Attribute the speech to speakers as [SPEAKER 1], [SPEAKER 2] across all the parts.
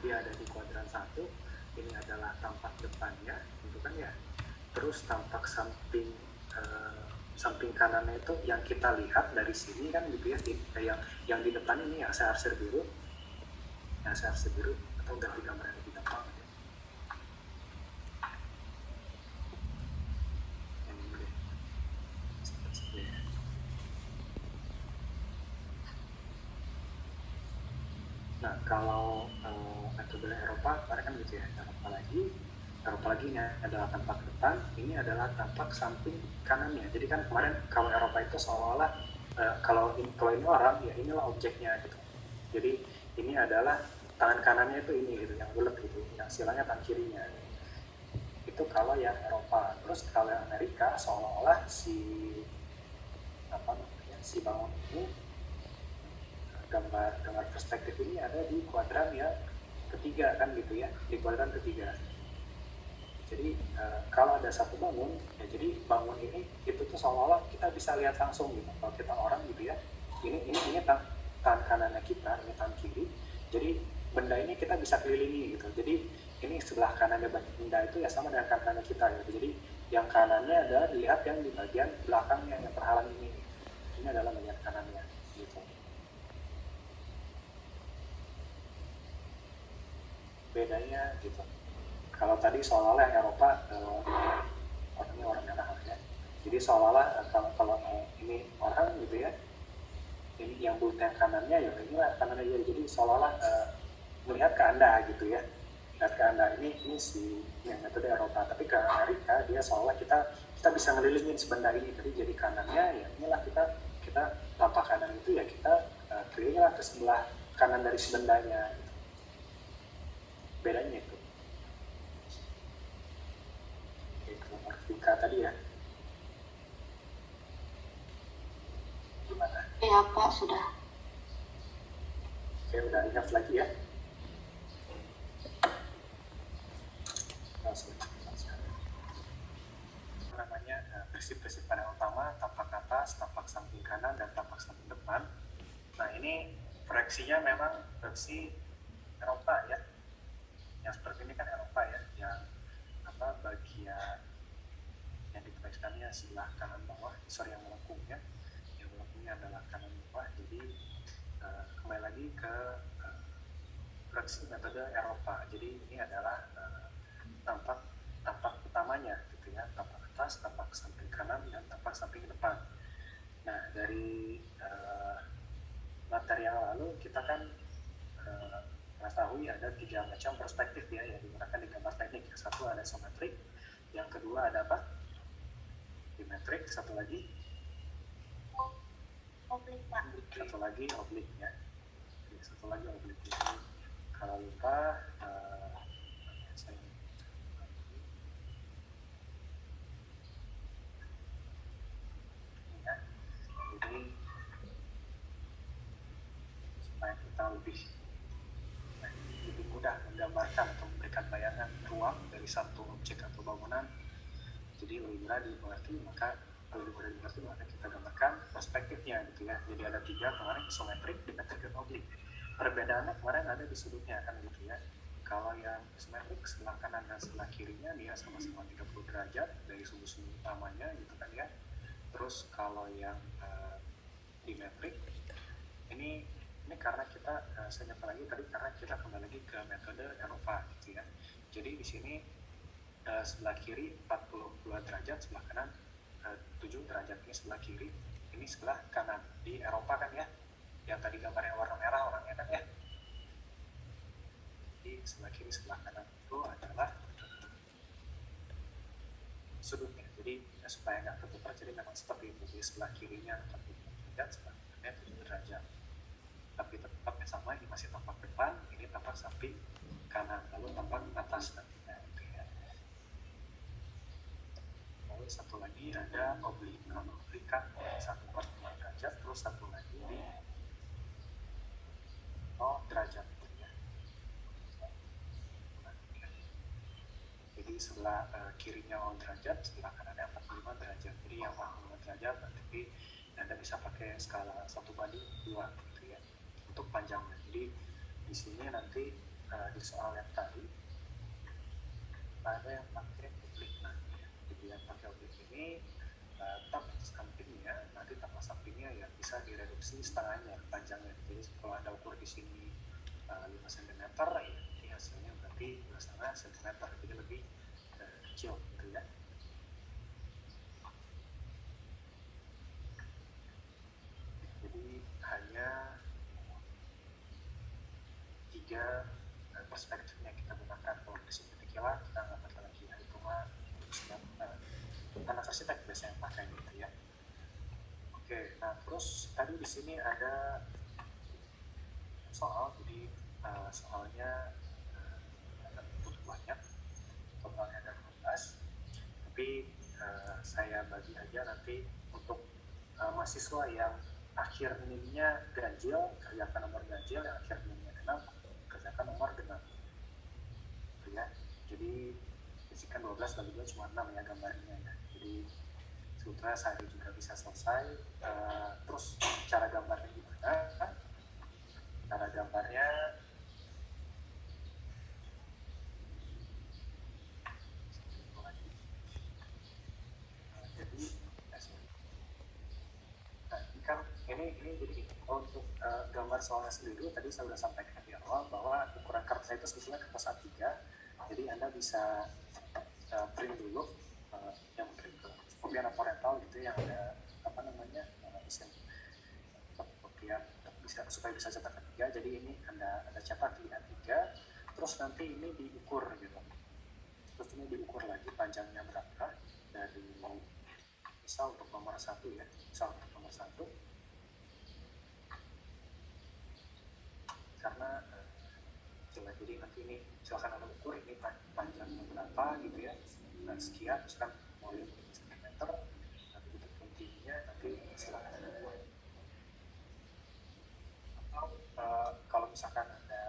[SPEAKER 1] dia ada di kuadran 1, ini adalah tampak depannya gitu kan ya. Terus tampak samping kanannya itu yang kita lihat dari sini kan gitu ya, yang di depan ini yang arsir biru, atau ganti gambar yang lebih gampang ya. Yang ini deh. Nah kalau metode Eropa kemarin kan gitu ya, Eropa lagi ini adalah tampak depan, ini adalah tampak samping kanannya. Jadi kan kemarin kalau Eropa itu seolah-olah kalau ini orang, ya inilah objeknya gitu. Jadi ini adalah tangan kanannya itu ini gitu, yang bulat gitu, yang silangnya tangan kirinya. Itu kalau yang Eropa. Terus kalau yang Amerika seolah-olah si bangun ini, gambar perspektif ini ada di kuadran yang ketiga kan gitu ya, di kuadran ketiga. Jadi kalau ada satu bangun, ya jadi bangun ini itu tuh seolah-olah kita bisa lihat langsung gitu. Kalau kita orang gitu ya, ini tangan kanannya kita, ini tangan kiri. Jadi benda ini kita bisa kelilingi gitu. Jadi ini sebelah kanannya benda itu ya sama dengan kanannya kita gitu. Jadi yang kanannya ada dilihat yang di bagian belakangnya yang terhalang ini. Ini adalah bagian kanannya gitu. Bedanya gitu. Kalau tadi seolah-olah yang Eropa orangnya orang merah ya. Jadi seolah-olah kalau ini orang gitu ya, ini yang bulat yang kanannya ya inilah kanannya ya. Jadi seolah-olah melihat ke Anda gitu ya. Lihat ke Anda ini si yang metode Eropa. Tapi ke Amerika dia seolah kita bisa ngelilingin sebenda ini. Jadi kanannya ya inilah kita tapak kanan itu ya kita kelilinglah ke sebelah kanan dari sebendanya gitu. Bedanya itu. Vika tadi ya, gimana?
[SPEAKER 2] Ya Pak, sudah.
[SPEAKER 1] Oke, udah ingat lagi ya. Namanya prinsip-prinsip panel utama, tampak atas, tampak samping kanan, dan tampak samping depan. Nah ini proyeksinya memang proyeksi Eropa ya. Yang seperti ini kan Eropa ya, yang bagian yang diproyeksikannya sebelah kanan bawah, yang melengkungnya. Yang melengkungnya adalah kanan bawah. Jadi kembali lagi ke proyeksi metode Eropa. Jadi ini adalah tampak utamanya gitu ya, tampak atas, tampak samping kanan, dan tampak samping depan. Nah dari materi yang lalu kita kan mengetahui ada 3 macam perspektif ya yang digunakan di gambar teknik. Yang satu ada isometrik, yang kedua ada apa? Dimetrik, satu lagi
[SPEAKER 2] Oblik Pak.
[SPEAKER 1] Satu lagi oblik ya. Satu lagi oblik. Kalau lupa saya ya. Jadi supaya kita lebih mudah menggambarkan atau memberikan bayangan ruang dari satu objek atau bangunan, jadi lebih mudah dimengerti, maka kita gambarkan perspektifnya gitu ya. Jadi ada 3 kemarin, isometrik, dimetrik, dan oblik. Perbedaannya kemarin ada di sudutnya kan gitu ya. Kalau yang isometrik sebelah kanan dan sebelah kirinya dia sama-sama 30 derajat dari sudut utamanya gitu kan ya. Terus kalau yang dimetrik ini karena kita saya nyapa lagi tadi karena kita kembali lagi ke metode Eropa gitu ya. Jadi di sini sebelah kiri 42 derajat, sebelah kanan 7 derajat. Ini sebelah kiri, ini sebelah kanan. Di Eropa kan ya, yang tadi gambarnya warna merah orangnya kan ya. Di sebelah kiri, sebelah kanan itu adalah sudutnya. Jadi supaya nggak ketukar, jadi memang seperti itu. Jadi sebelah kirinya 42 derajat, sebelah kanannya 7 derajat. Tapi tetap sama, ini masih tampak depan, ini tampak samping kanan, lalu tampak atas nantinya gitu ya. Lalu satu lagi ada oblik. Kalau oblik kan 1/4 derajat, terus satu lagi di 0 derajat gitu ya. Jadi sebelah kirinya 0 derajat, sebelah kanannya 45 derajat. Jadi yang 45 derajat nanti Anda bisa pakai skala 1/2 gitu ya untuk panjangnya. Jadi di sini nanti di soal yang tadi ada yang pakai oblik nanti ya. Jadi yang pakai oblik ini tab sampingnya, nanti tab sampingnya ya bisa direduksi setengahnya panjangnya. Jadi kalau Anda ukur di sini 5 cm ya, di hasilnya berarti 2,5 cm, jadi lebih kecil gitu ya. Jadi hanya 3 perspektif yang kita gunakan. Kalau di sini kilat kita nggak pakai lagi ya, itu mah anak arsitek biasanya pakai gitu ya. Oke, nah terus tadi di sini ada soal, jadi soalnya butuh banyak, totalnya ada 12, tapi saya bagi aja nanti untuk mahasiswa yang akhir NIM-nya ganjil, kerjakan nomor ganjil, yang akhir NIM-nya genap, kerjakan nomor genap. Ya, jadi bisikan 12 bagi 2 cuma 6 ya gambarnya ya. Jadi sebetulnya sehari juga bisa selesai. Terus cara gambarnya gimana? Cara gambarnya jadi ini jadi untuk gambar soalnya sendiri tadi saya sudah sampaikan di awal bahwa ukuran kertas itu sebetulnya kertas A3, jadi Anda bisa print dulu yang print ke kopian atau rental gitu yang ada mesin kopian bisa supaya bisa cetak ketiga. Jadi ini Anda cetak di A3, terus nanti ini diukur gitu, terus ini diukur lagi panjangnya berapa dari misal untuk nomor 1 ya, misal untuk nomor 1 karena jadi nanti ini silakan Anda ukur ini panjangnya berapa gitu ya, dan sekian misalkan mau 5 cm, nanti untuk tingginya nanti silakan Anda buat. Atau kalau misalkan Anda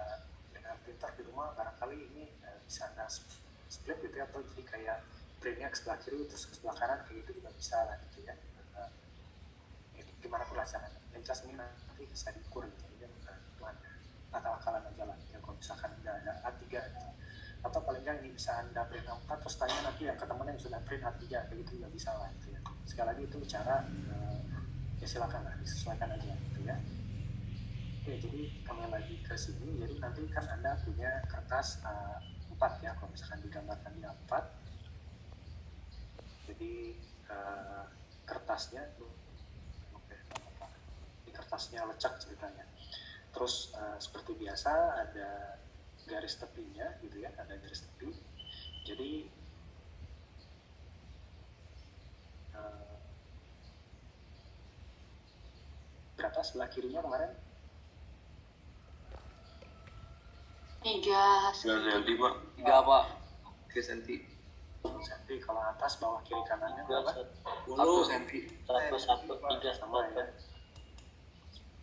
[SPEAKER 1] dengan printer di rumah barangkali ini bisa Anda split gitu ya, atau jadi kayak printnya ke sebelah kiri terus ke sebelah kanan kayak gitu juga bisa lah gitu ya. Gimana pun lah caranya, yang jelas ini nanti bisa diukur gitu ya, itu Anda akal-akalan aja lah ya, kalau misalkan nggak ada A3 gitu. Atau paling nggak ini bisa Anda print A4 terus tanya nanti yang ke teman yang sudah print A3 kayak gitu juga bisa lah gitu ya. Sekali lagi itu cara ya silakan lah disesuaikan aja gitu ya. Oke, jadi kembali lagi ke sini, jadi nanti kan Anda punya kertas A4 ya, kalau misalkan digambarkan di A4, jadi kertasnya di kertasnya lecak ceritanya. Terus seperti biasa ada garis tepinya gitu ya, ada garis tepi. Jadi berapa sebelah kirinya kemarin?
[SPEAKER 2] 3
[SPEAKER 3] cm Pak.
[SPEAKER 2] 3 Pak.
[SPEAKER 3] 3 cm.
[SPEAKER 1] 1 cm. Kalau atas bawah kiri kanannya berapa?
[SPEAKER 3] 10 cm.
[SPEAKER 2] 1
[SPEAKER 1] sama ya.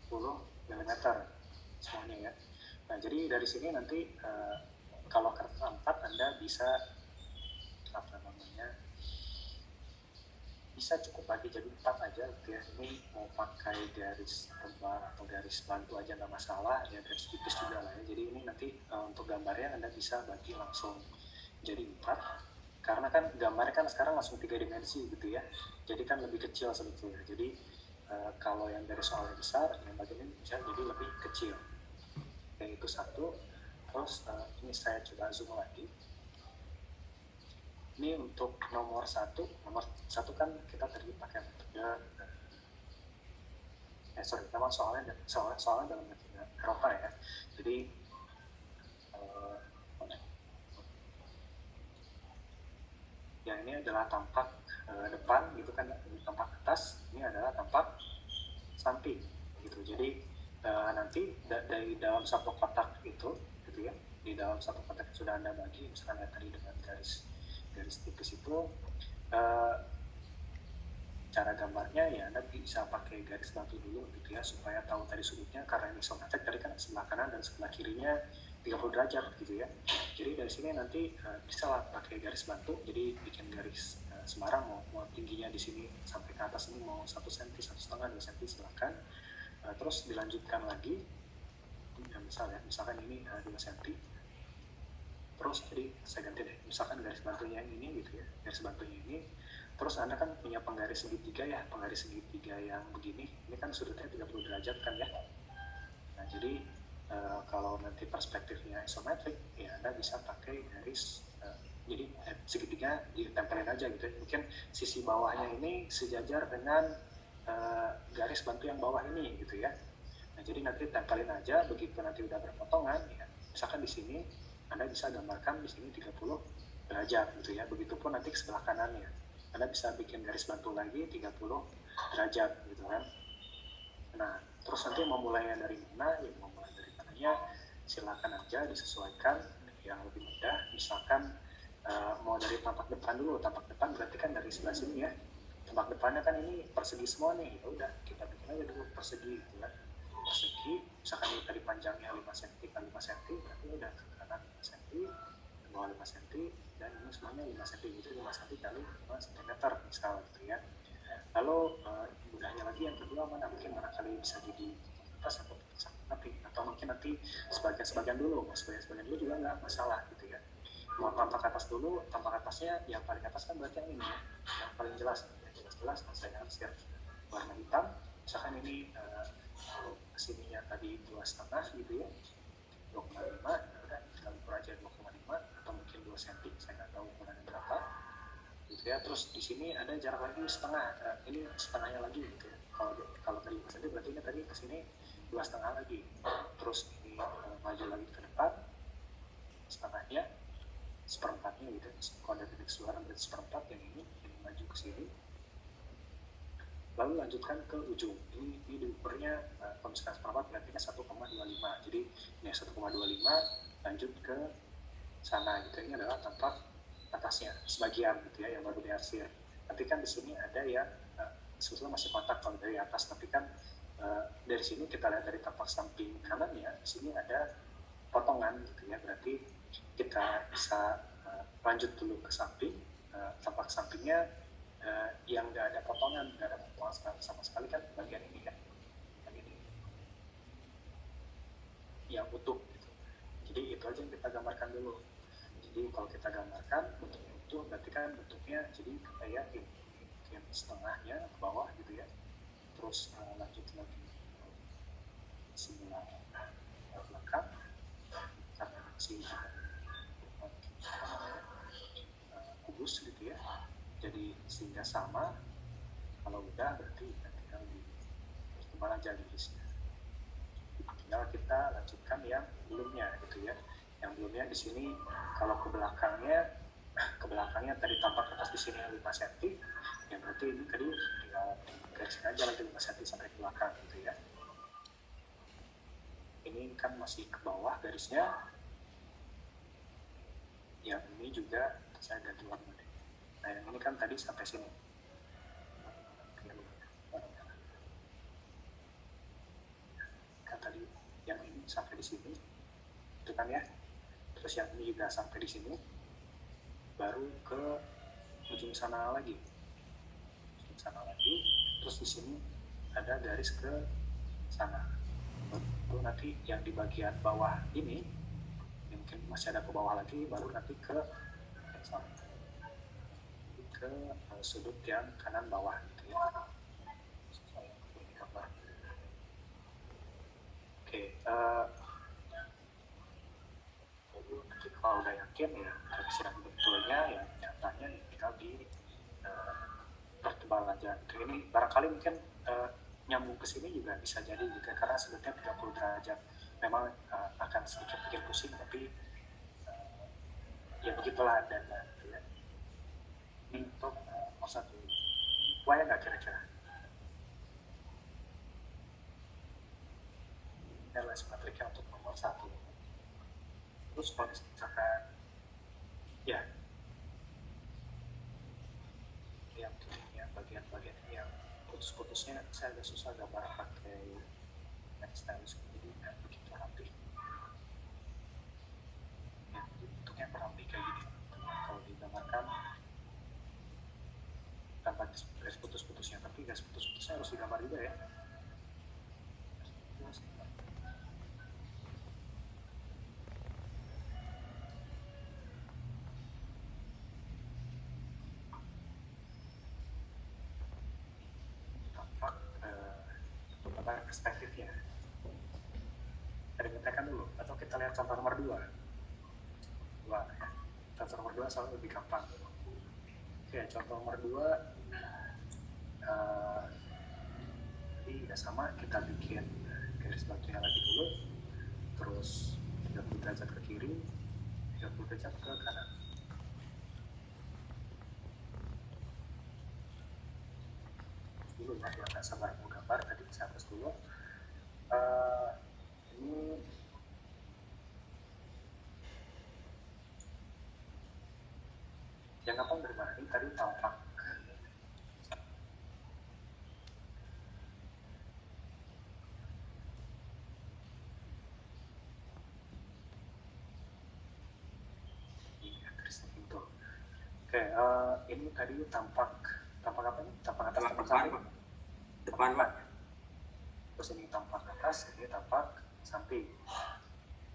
[SPEAKER 1] 10 mm semuanya ya. Nah, jadi dari sini nanti kalau kertas A4 Anda bisa bisa cukup lagi jadi 4 aja gitu ya. Ini mau pakai garis tebal atau garis bantu aja nggak masalah ya, garis tipis juga lah ya. Jadi ini nanti untuk gambarnya Anda bisa bagi langsung jadi 4, karena kan gambarnya kan sekarang langsung 3 dimensi gitu ya, jadi kan lebih kecil sebetulnya. Jadi kalau yang garis soalnya besar, yang bagian ini bisa jadi lebih kecil. Itu 1. Terus ini saya coba zoom lagi. Ini untuk nomor 1 kan kita tadi pakai metode memang soalnya dalam metode Eropa ya. Jadi yang ini adalah tampak depan gitu kan, ini tampak atas, ini adalah tampak samping gitu. Jadi nanti dari dalam satu kotak itu gitu ya, di dalam satu kotak yang sudah Anda bagi, misalkan tadi dengan garis tipis itu, cara gambarnya ya Anda bisa pakai garis batu dulu gitu ya, supaya tahu tadi sudutnya, karena ini isometrik tadi kan sebelah kanan dan sebelah kirinya 30 derajat gitu ya. Jadi dari sini nanti bisa lah pakai garis bantu, jadi bikin garis sembarang, mau tingginya di sini sampai ke atas ini mau 1 cm, 1,5, 2 cm silakan. Terus dilanjutkan lagi ya, misalkan ini 2 cm, terus jadi saya ganti deh, misalkan garis bantunya yang ini gitu ya, garis bantunya ini, terus Anda kan punya penggaris segitiga ya, penggaris segitiga yang begini, ini kan sudutnya 30 derajat kan ya. Nah jadi kalau nanti perspektifnya isometrik, ya Anda bisa pakai garis, jadi segitiga ditempelin aja gitu ya. Mungkin sisi bawahnya ini sejajar dengan garis bantu yang bawah ini gitu ya. Nah jadi nanti tempelin aja, begitu nanti udah berpotongan, ya, misalkan di sini Anda bisa gambarkan di sini 30 derajat gitu ya. Begitupun nanti ke sebelah kanannya, Anda bisa bikin garis bantu lagi 30 derajat gitu kan. Nah terus nanti mau mulainya dari mana, ya mau mulai dari mananya silakan aja disesuaikan yang lebih mudah. Misalkan mau dari tampak depan dulu, tampak depan berarti kan dari sebelah sini ya, tampak depannya kan ini persegi semua nih, ya udah kita bikin aja dulu persegi gitu kan. Persegi, misalkan ini tadi panjangnya 5 cm kali 5 cm, berarti udah ke kanan 5 cm, ke bawah 5 cm, dan ini semuanya 5 cm, gitu 5 cm kali 5 cm misal gitu ya. Lalu mudahnya lagi yang kedua mana, mungkin barangkali bisa jadi atas atau nanti, atau mungkin nanti sebagian dulu, sebagian dulu juga nggak masalah gitu ya. Mau tampak atas dulu, tampak atasnya yang paling atas kan berarti yang ini ya, yang paling jelas, yang jelas saya arsir warna hitam, misalkan ini kesininya tadi 2,5 gitu ya, 2,5, udah kita ukur aja 2,5 atau mungkin 2 cm, saya nggak tahu ukurannya berapa gitu ya. Terus di sini ada jarak lagi setengah, ini setengahnya lagi gitu ya. Kalau tadi cm berarti ini tadi kesini 2,5 lagi, terus ini maju lagi ke depan setengahnya, seperempatnya gitu, kalau ada titik keseluruhan berarti seperempat, yang ini maju ke sini, lalu lanjutkan ke ujung. Ini diukurnya kalau misalkan seperempat berarti 1,25, jadi ini 1,25 lanjut ke sana gitu. Ini adalah tampak atasnya sebagian gitu ya, yang baru diarsir. Tapi kan di sini ada yang sebetulnya masih kotak kalau dari atas, tapi kan dari sini kita lihat dari tampak samping kanan ya, di sini ada potongan gitu ya, berarti kita bisa lanjut dulu ke samping, tampak sampingnya yang nggak ada potongan sama sekali kan bagian ini kan, yang ini yang utuh gitu. Jadi itu aja yang kita gambarkan dulu. Jadi kalau kita gambarkan bentuknya utuh, berarti kan bentuknya jadi kayak yang setengahnya ke bawah gitu ya, terus lanjut lagi sebelah belakang karena masih kubus gitu ya, jadi sehingga sama. Kalau udah berarti tinggal berkembang aja garisnya, tinggal kita lanjutkan yang belumnya gitu ya. Yang belumnya di sini kalau ke belakangnya tadi tampak atas di sini 5 cm, ya berarti ini tadi tinggal garisin aja lagi 5 cm sampai ke belakang gitu ya. Ini kan masih ke bawah garisnya, yang ini juga saya ganti warna deh. Nah yang ini kan tadi sampai sini, kan tadi yang ini sampai di sini itu kan ya, terus yang ini juga sampai di sini, baru ke ujung sana lagi, terus di sini ada garis ke sana. Lalu nanti yang di bagian bawah ini mungkin masih ada ke bawah lagi, baru nanti ke sudut yang kanan bawah gitu ya. Oke, nanti kalau udah yakin ya garis yang betulnya ya nyatanya tinggal di pertebal aja. Ini barangkali mungkin nyambung ke sini juga bisa jadi juga, karena sebetulnya 30 derajat memang akan sedikit bikin pusing, tapi ya begitulah adanya gitu ya. Ini untuk nomor 1, why nggak kira-kira? Ini adalah simetriknya untuk nomor 1. Terus kalau misalkan ya yang bagian-bagian ini yang putus-putusnya saya agak susah gambar pakai stylus, jadi nggak begitu rapi ya, bentuknya rapi kayak gini. Kalau digambarkan tanpa garis putus-putusnya, tapi garis putus-putusnya harus digambar juga ya. gambar perspektifnya. Kita ngetekan dulu, atau kita lihat contoh nomor 2 ya. Contoh nomor 2 soalnya lebih gampang. Oke, contoh nomor 2 jadi ya sama, kita bikin garis batunya lagi dulu, terus 30 derajat ke kiri, 30 derajat ke kanan. Dulu ya, yang nggak sabar mau gambar tadi saya hapus dulu. Ini yang gampang dari mana? Ini tadi tampak Oke, ini tadi tampak apa nih? Tampak atas, tampak samping.
[SPEAKER 3] Depan, Pak.
[SPEAKER 1] Terus ini tampak atas, ini tampak samping.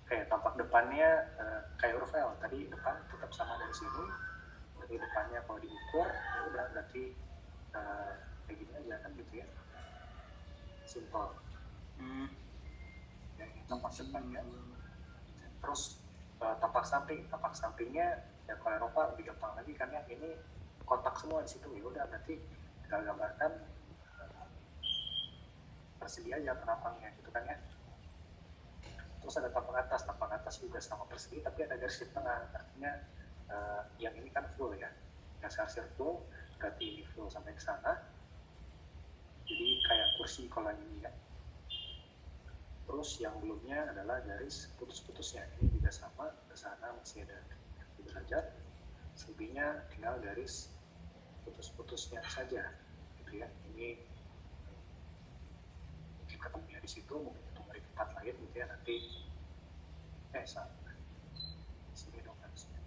[SPEAKER 1] Oke, tampak depannya kayak huruf L. Tadi depan tetap sama dari sini. Jadi depannya kalau diukur, ya udah berarti kayak gini aja kan gitu ya. Simple. Ya, ini tampak depannya. Terus tampak sampingnya ya kalau Eropa lebih gampang lagi kan ya, ini kotak semua di situ. Ya udah berarti kita gambarkan persegi aja penampangnya gitu kan ya. Terus ada tampak atas juga sama persegi tapi ada garis di tengah, artinya yang ini kan full ya, yang seharusnya full berarti ini full sampai ke sana, jadi kayak kursi kalau ini ya. Terus yang belumnya adalah garis putus-putusnya, ini juga sama, ke sana masih ada derajat, selebihnya tinggal garis putus-putusnya saja gitu ya. Ini mungkin ketemunya di situ, mungkin ketemu di tempat lain gitu ya, nanti sama sini dong harusnya.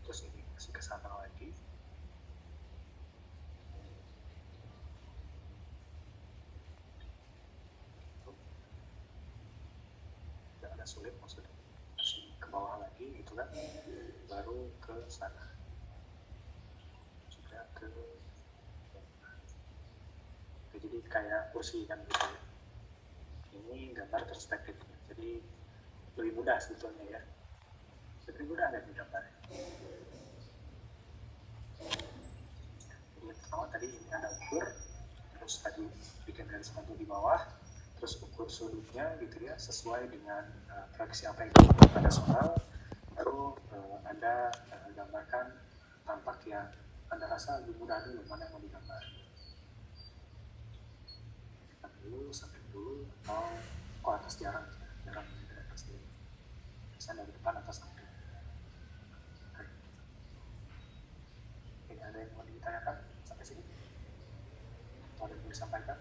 [SPEAKER 1] Terus ini masih ke sana lagi. Tidak ada sulit maksudnya. Ke bawah lagi gitu kan. Baru ke sana. Juga ke jadi kayak kursi kan gitu ya. Ini gambar perspektifnya. Jadi lebih mudah sebetulnya ya. Lebih mudah nggak digambarnya? Yang pertama tadi ini ada ukur, terus tadi bikin garis batu di bawah, terus ukur sudutnya gitu ya sesuai dengan proyeksi apa yang dilakukan pada soal, baru Anda gambarkan tampak yang Anda rasa lebih mudah dulu mana yang mau digambar. Sampai dulu atau atas jarang dari atas dulu. Misalnya dari depan atas samping. Oke, ada yang mau ditanyakan sampai sini? Atau ada yang mau disampaikan?